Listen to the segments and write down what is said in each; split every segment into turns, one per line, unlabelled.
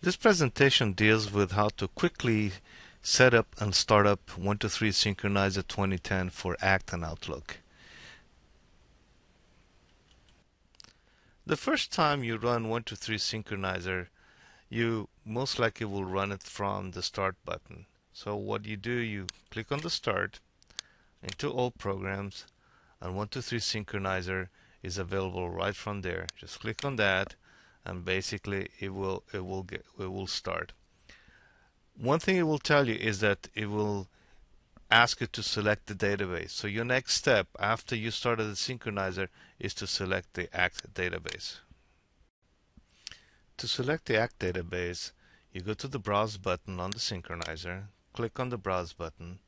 This presentation deals with how to quickly set up and start up 123 Synchronizer 2010 for ACT and Outlook. The first time you run 123 Synchronizer, you most likely will run it from the Start button. So what you do, you click on the Start, into All Programs, and 123 Synchronizer is available right from there. Just click on that, and basically it will start. One thing it will tell you is that it will ask you to select the database. So your next step after you started the Synchronizer is to select the ACT database. To select the ACT database, you go to the Browse button on the Synchronizer, click on the Browse button,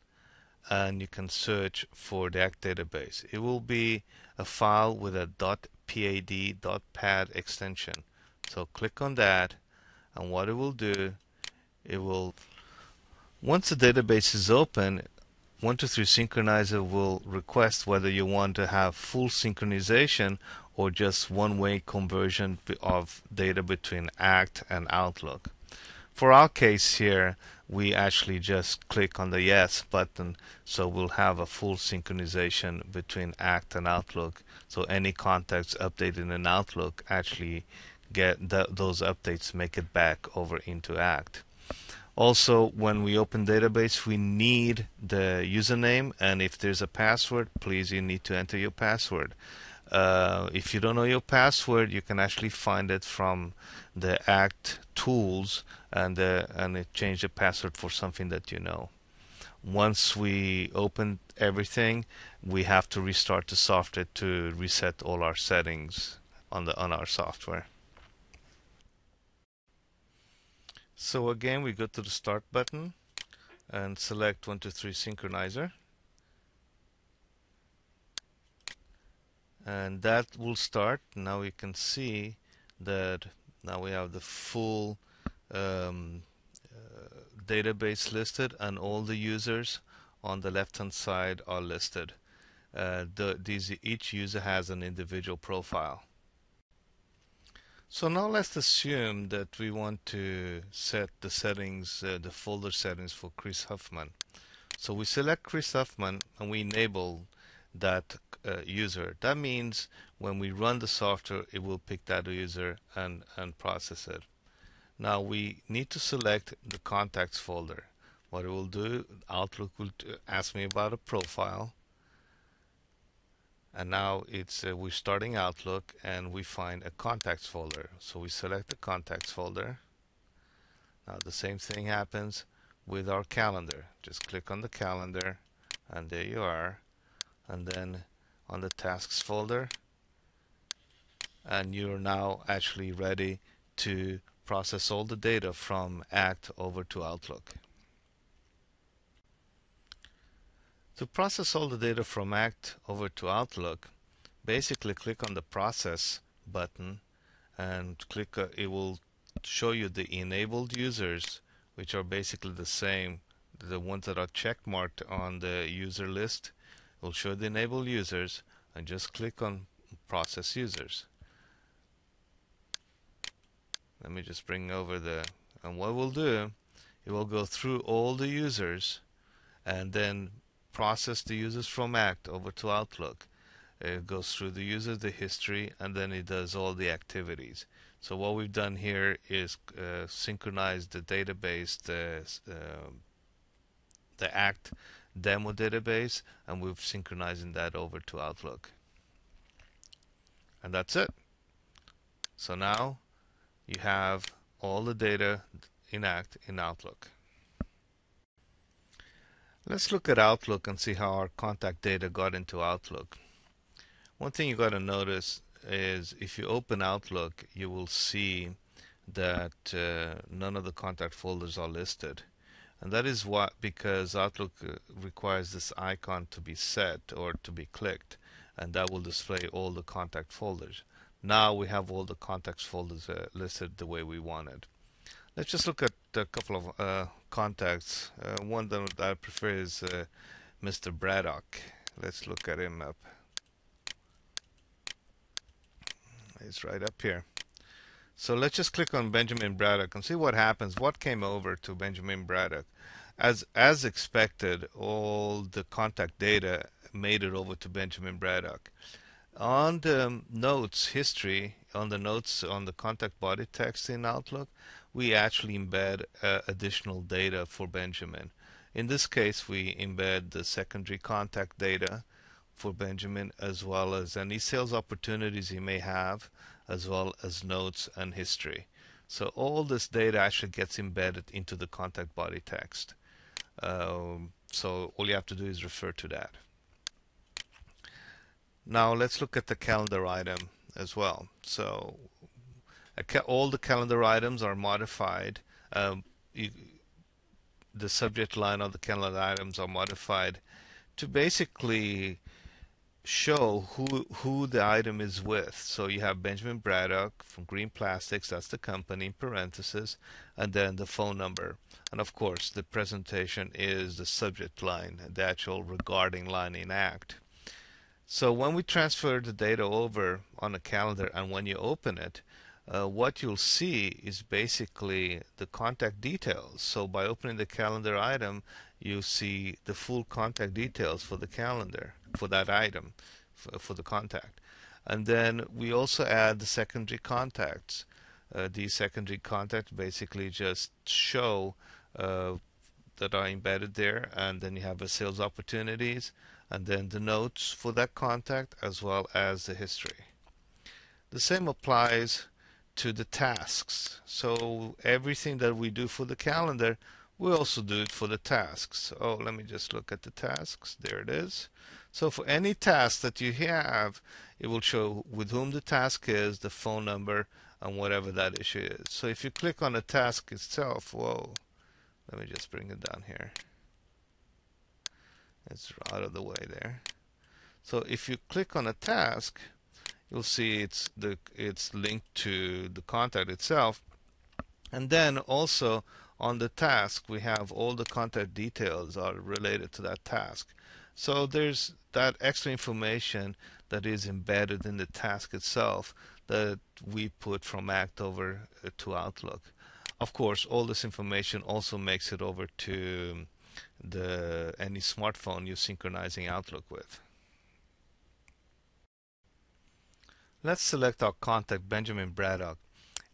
and you can search for the ACT database. It will be a file with a .pad extension. So click on that, and what it will do, once the database is open, 123 Synchronizer will request whether you want to have full synchronization or just one-way conversion of data between ACT and Outlook. For our case here, we actually just click on the Yes button, so we'll have a full synchronization between ACT and Outlook. So any contacts updated in Outlook actually get those updates, make it back over into ACT. Also, when we open database, we need the username, and if there's a password, please, you need to enter your password. If you don't know your password, you can actually find it from the ACT tools, and change the password for something that you know. Once we open everything, we have to restart the software to reset all our settings on our software. So again, we go to the Start button and select 123 Synchronizer, and that will start. Now we can see that now we have the full database listed, and all the users on the left hand side are listed. Each user has an individual profile. So now let's assume that we want to set the settings, the folder settings for Chris Huffman. So we select Chris Huffman and we enable that user. That means when we run the software, it will pick that user and process it. Now we need to select the contacts folder. What it will do, Outlook will ask me about a profile. And now we're starting Outlook, and we find a contacts folder. So we select the contacts folder. Now the same thing happens with our calendar. Just click on the calendar, and there you are. And then on the tasks folder, and you're now actually ready to process all the data from ACT over to Outlook. To process all the data from ACT over to Outlook, basically click on the Process button and it will show you the enabled users, which are basically the same, the ones that are check marked on the user list. It will show the enabled users, and just click on Process Users. Let me just bring over and what we'll do, it will go through all the users and then process the users from ACT over to Outlook. It goes through the users, the history, and then it does all the activities. So what we've done here is synchronize the database, the ACT demo database, and we've synchronizing that over to Outlook. And that's it. So now you have all the data in ACT in Outlook. Let's look at Outlook and see how our contact data got into Outlook. One thing you got to notice is if you open Outlook, you will see that none of the contact folders are listed. And that is because Outlook requires this icon to be set or to be clicked, and that will display all the contact folders. Now we have all the contacts folders listed the way we wanted. Let's just look at a couple of contacts. One that I prefer is Mr. Braddock. Let's look at him up. It's right up here. So let's just click on Benjamin Braddock and see what happens. What came over to Benjamin Braddock? As expected, all the contact data made it over to Benjamin Braddock. On the notes history, on the notes on the contact body text in Outlook, we actually embed additional data for Benjamin. In this case, we embed the secondary contact data for Benjamin, as well as any sales opportunities he may have, as well as notes and history. So all this data actually gets embedded into the contact body text. So all you have to do is refer to that. Now let's look at the calendar item as well. So all the calendar items are modified. The subject line of the calendar items are modified to basically show who the item is with. So you have Benjamin Braddock from Green Plastics, that's the company, in parentheses, and then the phone number. And of course, the presentation is the subject line, the actual regarding line in ACT. So when we transfer the data over on a calendar and when you open it, what you'll see is basically the contact details. So by opening the calendar item, you see the full contact details for the calendar, for that item, for the contact. And then we also add the secondary contacts. These secondary contacts basically just show that are embedded there, and then you have the sales opportunities, and then the notes for that contact, as well as the history. The same applies to the tasks. So everything that we do for the calendar, we also do it for the tasks. Oh, let me just look at the tasks. There it is. So for any task that you have, it will show with whom the task is, the phone number, and whatever that issue is. So if you click on the task itself, whoa, let me just bring it down here. It's out of the way there. So if you click on a task, you'll see it's linked to the contact itself, and then also on the task we have all the contact details are related to that task. So there's that extra information that is embedded in the task itself that we put from ACT over to Outlook. Of course, all this information also makes it over to any smartphone you're synchronizing Outlook with. Let's select our contact, Benjamin Braddock,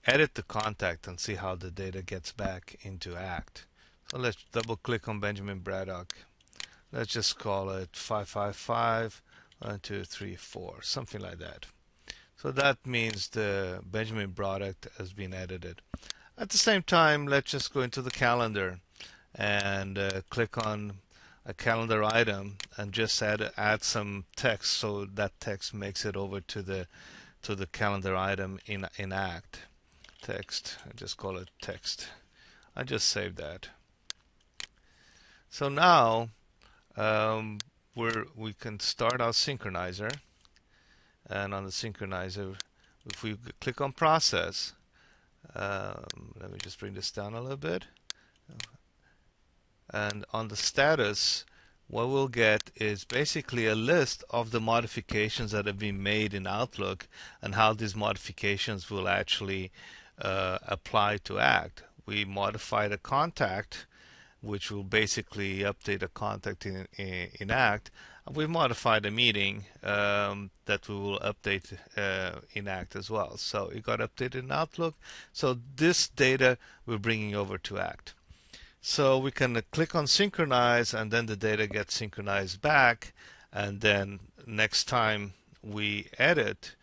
edit the contact, and see how the data gets back into ACT. So let's double click on Benjamin Braddock. Let's just call it 555 1 2 3 4, something like that. So that means the Benjamin Braddock has been edited. At the same time, let's just go into the calendar and click on a calendar item and just add some text, so that text makes it over to the calendar item in ACT. Text, I just call it text. I just saved that. So now we can start our synchronizer, and on the synchronizer, if we click on process, let me just bring this down a little bit, and on the status, what we'll get is basically a list of the modifications that have been made in Outlook and how these modifications will actually apply to ACT. We modify the contact, which will basically update a contact in ACT. We modified a meeting that we will update in ACT as well. So it got updated in Outlook. So this data we're bringing over to ACT. So we can click on synchronize, and then the data gets synchronized back, and then next time we edit,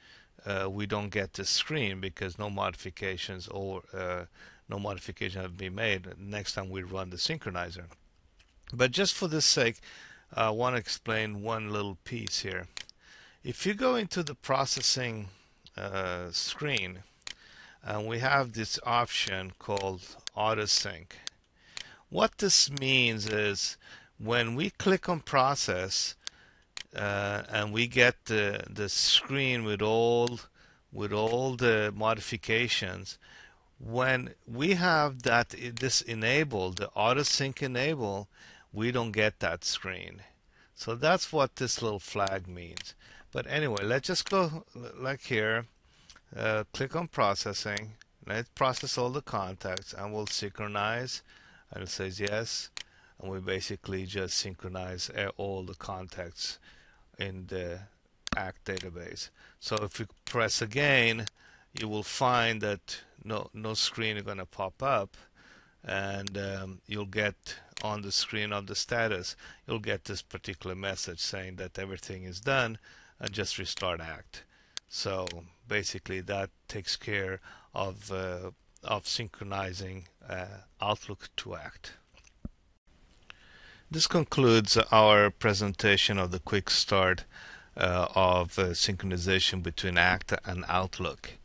we don't get this screen because no modifications have been made next time we run the synchronizer. But just for this sake, I want to explain one little piece here. If you go into the processing screen, and we have this option called auto sync. What this means is when we click on process and we get the screen with all the modifications, when we have this enabled, the auto sync enable, we don't get that screen. So that's what this little flag means. But anyway, let's just go like here, click on processing, and it processes all the contacts and will synchronize, and it says yes, and we basically just synchronize all the contacts in the ACT database. So if you press again, you will find that no screen is going to pop up, and you'll get on the screen of the status, you'll get this particular message saying that everything is done and just restart ACT. So basically that takes care of synchronizing Outlook to ACT. This concludes our presentation of the quick start of synchronization between ACT and Outlook.